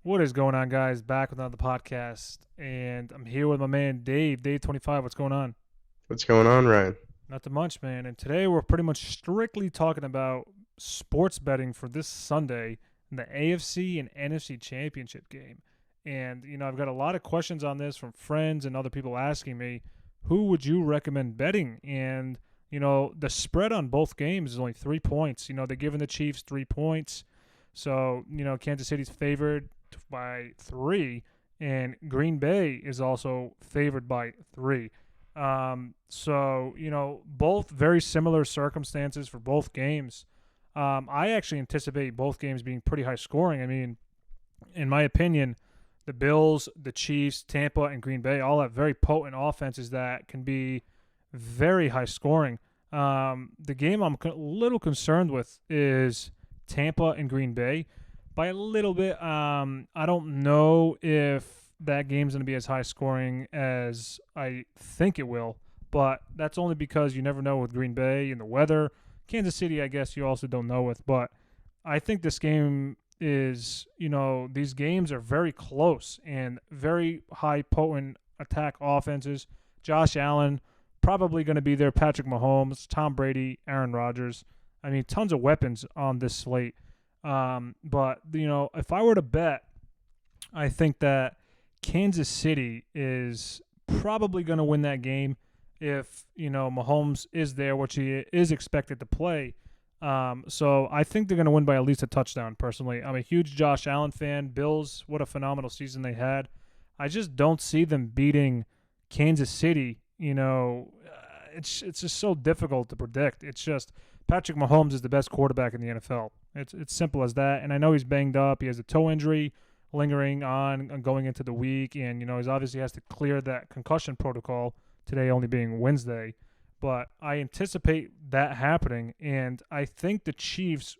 What is going on, guys? Back with another podcast, and I'm here with my man Dave. Dave 25. What's going on? What's going on, Ryan? Not too much, man. And today we're pretty much strictly talking about sports betting for this Sunday in the AFC and NFC championship game. And I've got a lot of questions on this from friends and other people asking me, who would you recommend betting? And the spread on both games is only 3 points. They're giving the Chiefs 3 points. So, Kansas City's favored by three, and Green Bay is also favored by three. So, both very similar circumstances for both games. I actually anticipate both games being pretty high scoring. I mean, in my opinion, the Bills, the Chiefs, Tampa, and Green Bay all have very potent offenses that can be very high scoring. The game I'm a little concerned with is Tampa and Green Bay by a little bit. I don't know if that game's going to be as high scoring as I think it will, but that's only because you never know with Green Bay and the weather. Kansas City, I guess you also don't know with, but I think this game is, these games are very close and very high potent attack offenses. Josh Allen probably going to be there. Patrick Mahomes, Tom Brady, Aaron Rodgers. I mean, tons of weapons on this slate. But if I were to bet, I think that Kansas City is probably going to win that game if, Mahomes is there, which he is expected to play. So I think they're going to win by at least a touchdown, personally. I'm a huge Josh Allen fan. Bills, what a phenomenal season they had. I just don't see them beating Kansas City. It's just so difficult to predict. It's just Patrick Mahomes is the best quarterback in the NFL. It's simple as that. And I know he's banged up. He has a toe injury lingering on going into the week, and he's obviously has to clear that concussion protocol today, only being Wednesday. But I anticipate that happening, and I think the Chiefs,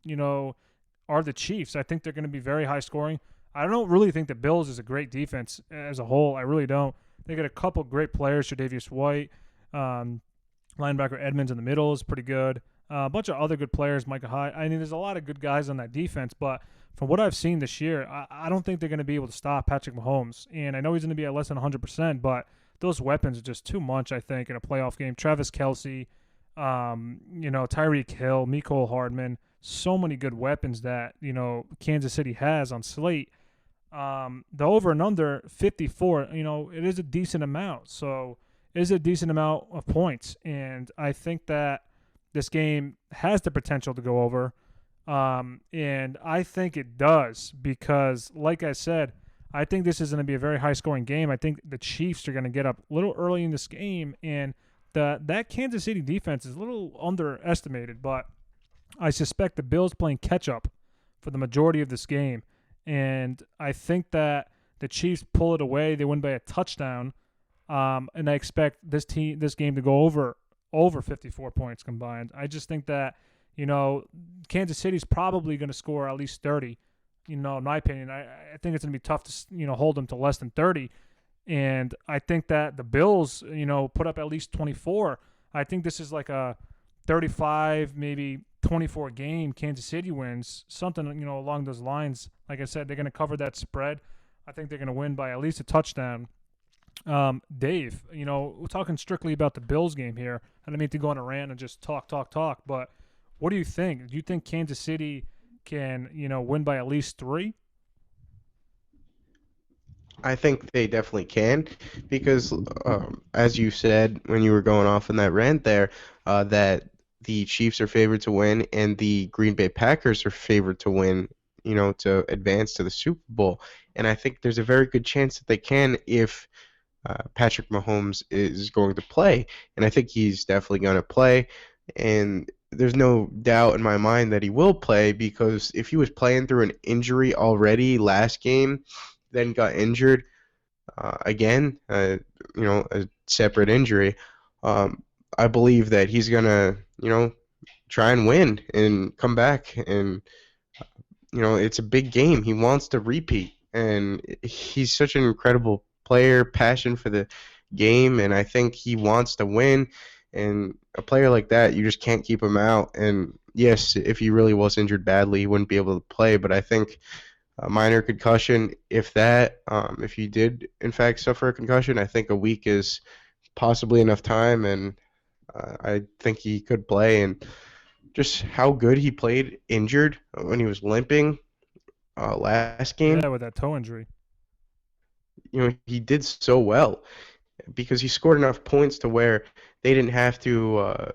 are the Chiefs. I think they're going to be very high scoring. I don't really think the Bills is a great defense as a whole. I really don't. They got a couple great players. Tre'Davious White, linebacker Edmonds in the middle is pretty good. A bunch of other good players, Micah Hyde. I mean, there's a lot of good guys on that defense, but from what I've seen this year, I don't think they're going to be able to stop Patrick Mahomes. And I know he's going to be at less than 100%, but those weapons are just too much, I think, in a playoff game. Travis Kelce, Tyreek Hill, Mecole Hardman, so many good weapons that, Kansas City has on slate. The over and under 54, it is a decent amount. So it is a decent amount of points. And I think that this game has the potential to go over. And I think it does because, like I said, I think this is going to be a very high-scoring game. I think the Chiefs are going to get up a little early in this game, and that Kansas City defense is a little underestimated, but I suspect the Bills playing catch-up for the majority of this game, and I think that the Chiefs pull it away. They win by a touchdown, and I expect this game to go over 54 points combined. I just think that, Kansas City's probably going to score at least 30. In my opinion, I think it's going to be tough to, hold them to less than 30. And I think that the Bills, put up at least 24. I think this is like a 35, maybe 24 game. Kansas City wins, something, along those lines. Like I said, they're going to cover that spread. I think they're going to win by at least a touchdown. Dave, we're talking strictly about the Bills game here. I don't mean to go on a rant and just talk, but what do you think? Do you think Kansas City can, win by at least three? I think they definitely can because, as you said when you were going off in that rant there, that the Chiefs are favored to win and the Green Bay Packers are favored to win, to advance to the Super Bowl. And I think there's a very good chance that they can if Patrick Mahomes is going to play. And I think he's definitely going to play. And there's no doubt in my mind that he will play because if he was playing through an injury already last game, then got injured again, a separate injury, I believe that he's going to, try and win and come back. And, it's a big game. He wants to repeat. And he's such an incredible player, passion for the game, and I think he wants to win. And a player like that, you just can't keep him out. And yes, if he really was injured badly, he wouldn't be able to play. But I think a minor concussion. If he did in fact suffer a concussion, I think a week is possibly enough time, and I think he could play. And just how good he played injured when he was limping last game, Yeah, with that toe injury. he did so well because he scored enough points to where they didn't have to,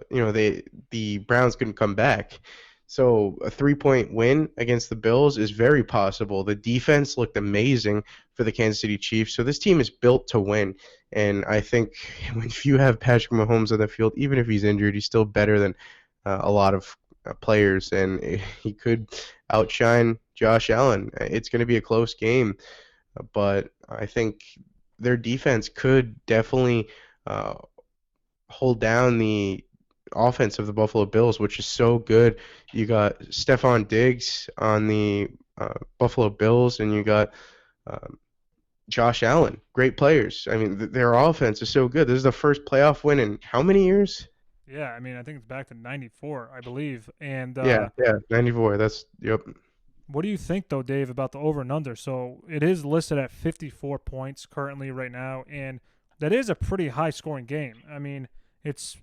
the Browns couldn't come back. So a 3-point win against the Bills is very possible. The defense looked amazing for the Kansas City Chiefs. So this team is built to win. And I think if you have Patrick Mahomes on the field, even if he's injured, he's still better than a lot of players, and he could outshine Josh Allen. It's going to be a close game, but I think their defense could definitely uh, hold down the offense of the Buffalo Bills, which is so good. You got Stephon Diggs on the Buffalo Bills, and you got um, Josh Allen. Great players. I mean, their offense is so good. This is the first playoff win in how many years? Yeah, I mean, I think it's back to '94, I believe. And Yeah, yeah, 94. That's yep. what do you think, though, Dave, about the over and under? So it is listed at 54 points currently right now, and that is a pretty high scoring game. I mean, it's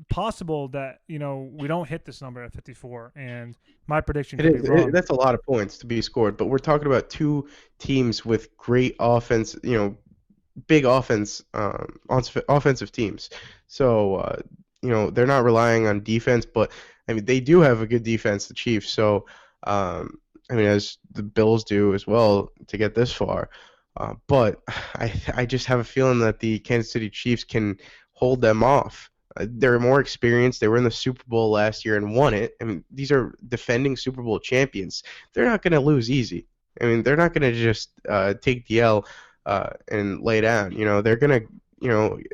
possible that we don't hit this number at 54, and my prediction It could be is. wrong. That's a lot of points to be scored, but we're talking about two teams with great offense, big offensive teams. So, they're not relying on defense, but I mean, they do have a good defense, the Chiefs. So, I mean, as the Bills do as well to get this far. But I just have a feeling that the Kansas City Chiefs can hold them off. They're more experienced. They were in the Super Bowl last year and won it. I mean, these are defending Super Bowl champions. They're not going to lose easy. I mean, they're not going to just take the L and lay down. They're going to,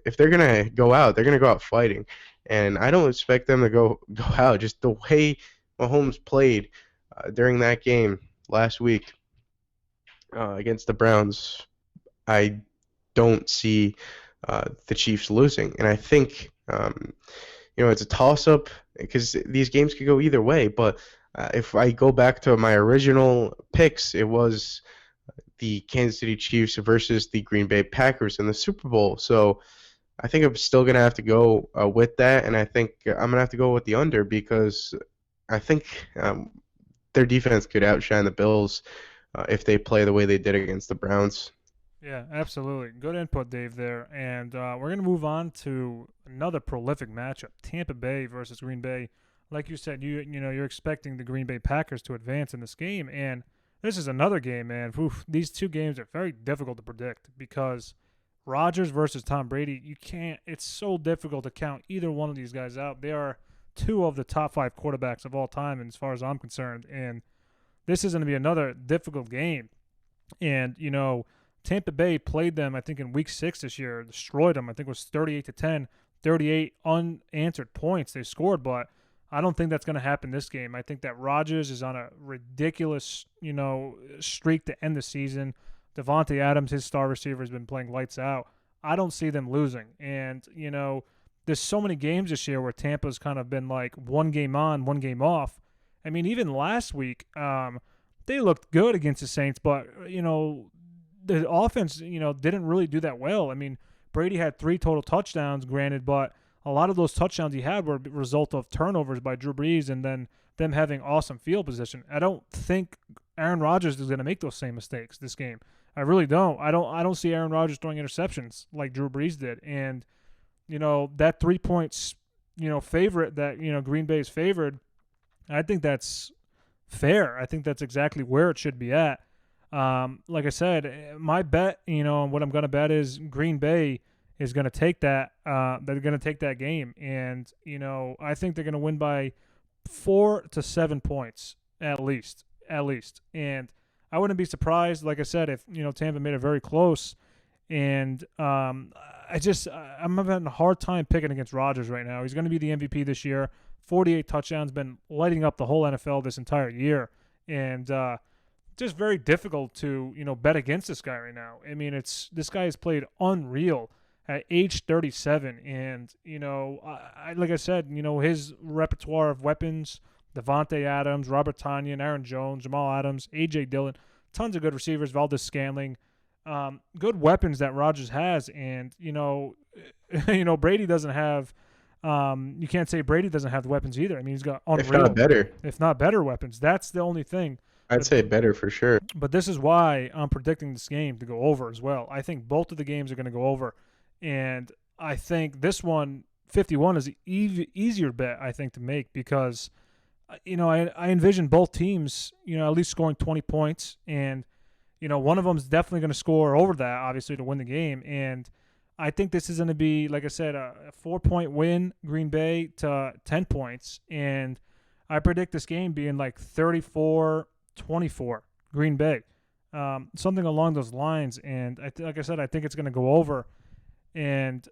if they're going to go out, they're going to go out fighting. And I don't expect them to go out. Just the way Mahomes played during that game last week against the Browns, I don't see the Chiefs losing. And I think, it's a toss up because these games could go either way. But if I go back to my original picks, it was the Kansas City Chiefs versus the Green Bay Packers in the Super Bowl. So I think I'm still going to have to go with that. And I think I'm going to have to go with the under because I think their defense could outshine the Bills if they play the way they did against the Browns. Yeah, absolutely. Good input, Dave, there. And we're going to move on to another prolific matchup: Tampa Bay versus Green Bay. Like you said, you're expecting the Green Bay Packers to advance in this game, and this is another game, man. Oof, these two games are very difficult to predict because Rodgers versus Tom Brady, you can't. It's so difficult to count either one of these guys out. They are two of the top five quarterbacks of all time, and as far as I'm concerned, and this is going to be another difficult game. And Tampa Bay played them, I think, in Week 6 this year, destroyed them. I think it was 38-10, 38 unanswered points they scored, but I don't think that's going to happen this game. I think that Rodgers is on a ridiculous, streak to end the season. Devontae Adams, his star receiver, has been playing lights out. I don't see them losing. And, there's so many games this year where Tampa's kind of been like one game on, one game off. I mean, even last week, they looked good against the Saints, but, the offense, didn't really do that well. I mean, Brady had 3 total touchdowns, granted, but a lot of those touchdowns he had were a result of turnovers by Drew Brees and then them having awesome field position. I don't think Aaron Rodgers is going to make those same mistakes this game. I really don't. I don't see Aaron Rodgers throwing interceptions like Drew Brees did. And, that 3 points, favorite that, Green Bay's favored, I think that's fair. I think that's exactly where it should be at. Like I said, my bet, what I'm going to bet is Green Bay is going to take that. They're going to take that game, and I think they're going to win by 4 to 7 points at least. And I wouldn't be surprised, like I said, if Tampa made it very close. And I'm having a hard time picking against Rodgers right now. He's going to be the MVP this year. 48 touchdowns, been lighting up the whole NFL this entire year, and just very difficult to bet against this guy right now. I mean, this guy has played unreal at age 37, and like I said, his repertoire of weapons: Devontae Adams, Robert Tonyan, Aaron Jones, Jamal Adams, AJ Dillon, tons of good receivers, Valdez-Scantling, good weapons that Rodgers has, and Brady doesn't have. You can't say Brady doesn't have the weapons either. I mean, he's got If not unreal, better. if not better weapons. That's the only thing. I'd But say better for sure. but this is why I'm predicting this game to go over as well. I think both of the games are going to go over, and I think this one 51 is an easier bet I think to make because I envision both teams at least scoring 20 points, and one of them is definitely going to score over that obviously to win the game, and I think this is going to be, like I said, a 4-point win, Green Bay to 10 points, and I predict this game being like 34-24 Green Bay, something along those lines. And like I said, I think it's going to go over. And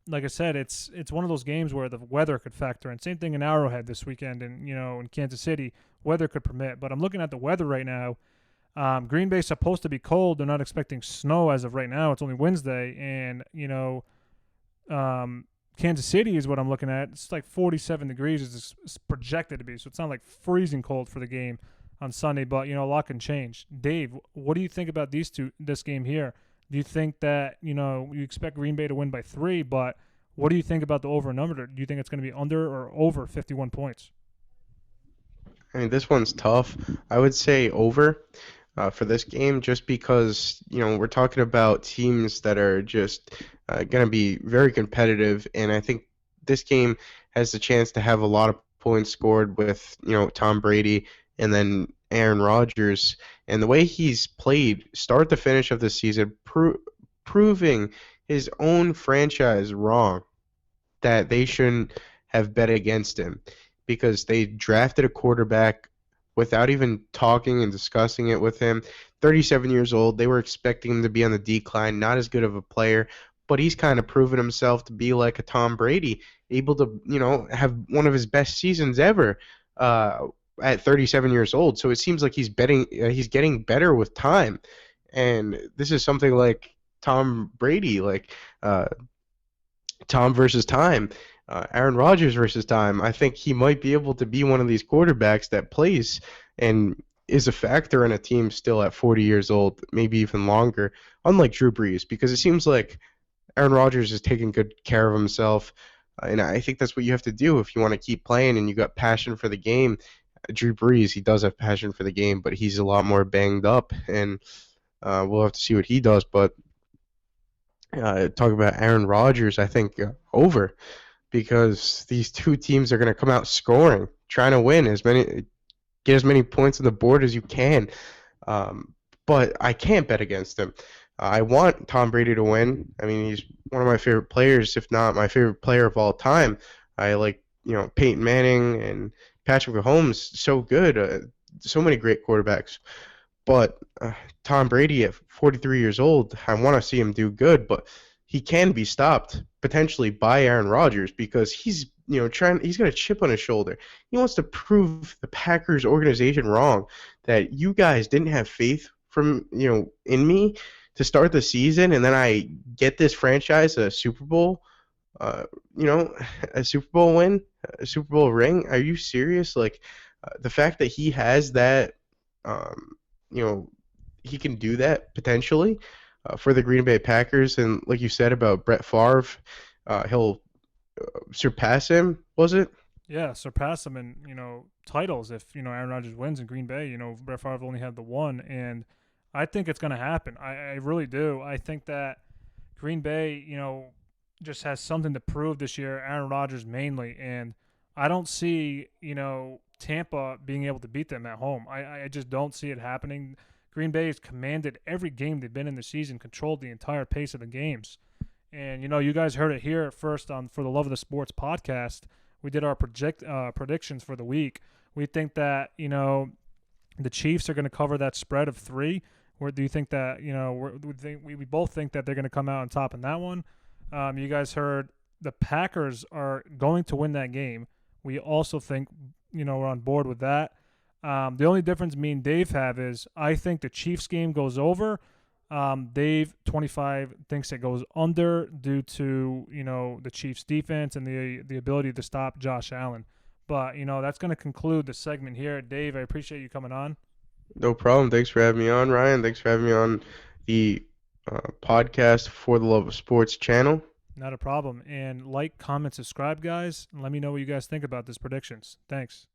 like I said, it's one of those games where the weather could factor in. Same thing in Arrowhead this weekend, and in Kansas City, weather could permit. But I'm looking at the weather right now. Green Bay's supposed to be cold. They're not expecting snow as of right now. It's only Wednesday, and Kansas City is what I'm looking at. It's like 47 degrees is projected to be, so it's not like freezing cold for the game on Sunday. But a lot can change. Dave, what do you think about this game here? Do you think that you expect Green Bay to win by 3? But what do you think about the over and under? Do you think it's going to be under or over 51 points? I mean, this one's tough. I would say over for this game, just because we're talking about teams that are just going to be very competitive, and I think this game has the chance to have a lot of points scored with Tom Brady and then Aaron Rodgers, and the way he's played start to finish of the season, proving his own franchise wrong, that they shouldn't have bet against him because they drafted a quarterback without even talking and discussing it with him. 37 years old. They were expecting him to be on the decline, not as good of a player, but he's kind of proven himself to be like a Tom Brady, able to, have one of his best seasons ever at 37 years old. So it seems like he's getting better with time. And this is something like Tom Brady, like Tom versus time. Aaron Rodgers versus time. I think he might be able to be one of these quarterbacks that plays and is a factor in a team still at 40 years old, maybe even longer, unlike Drew Brees, because it seems like Aaron Rodgers is taking good care of himself, and I think that's what you have to do if you want to keep playing and you got passion for the game. Drew Brees, he does have passion for the game, but he's a lot more banged up, and we'll have to see what he does. But talk about Aaron Rodgers, I think over. Because these two teams are going to come out scoring, trying to get as many points on the board as you can. But I can't bet against him. I want Tom Brady to win. I mean, he's one of my favorite players, if not my favorite player of all time. I like, Peyton Manning and Patrick Mahomes, so good. So many great quarterbacks. But Tom Brady at 43 years old, I want to see him do good, but he can be stopped potentially by Aaron Rodgers because he's he's got a chip on his shoulder. He wants to prove the Packers organization wrong, that you guys didn't have faith in me to start the season, and then I get this franchise a Super Bowl, a Super Bowl win, a Super Bowl ring. Are you serious? Like the fact that he has that, he can do that potentially. For the Green Bay Packers, and like you said about Brett Favre, he'll surpass him, was it? Yeah, surpass him in titles if Aaron Rodgers wins in Green Bay. Brett Favre only had the one, and I think it's going to happen. I really do. I think that Green Bay just has something to prove this year. Aaron Rodgers mainly, and I don't see Tampa being able to beat them at home. I just don't see it happening. Green Bay has commanded every game they've been in the season, controlled the entire pace of the games. And, you guys heard it here first on For the Love of the Sports podcast. We did our predictions for the week. We think that, the Chiefs are going to cover that spread of 3. Or do you think that, we both think that they're going to come out on top in that one? You guys heard the Packers are going to win that game. We also think, we're on board with that. The only difference me and Dave have is I think the Chiefs game goes over. Dave, 25, thinks it goes under due to, the Chiefs defense and the ability to stop Josh Allen. But, that's going to conclude the segment here. Dave, I appreciate you coming on. No problem. Thanks for having me on, Ryan. Thanks for having me on the podcast For the Love of Sports channel. Not a problem. And like, comment, subscribe, guys, and let me know what you guys think about this predictions. Thanks.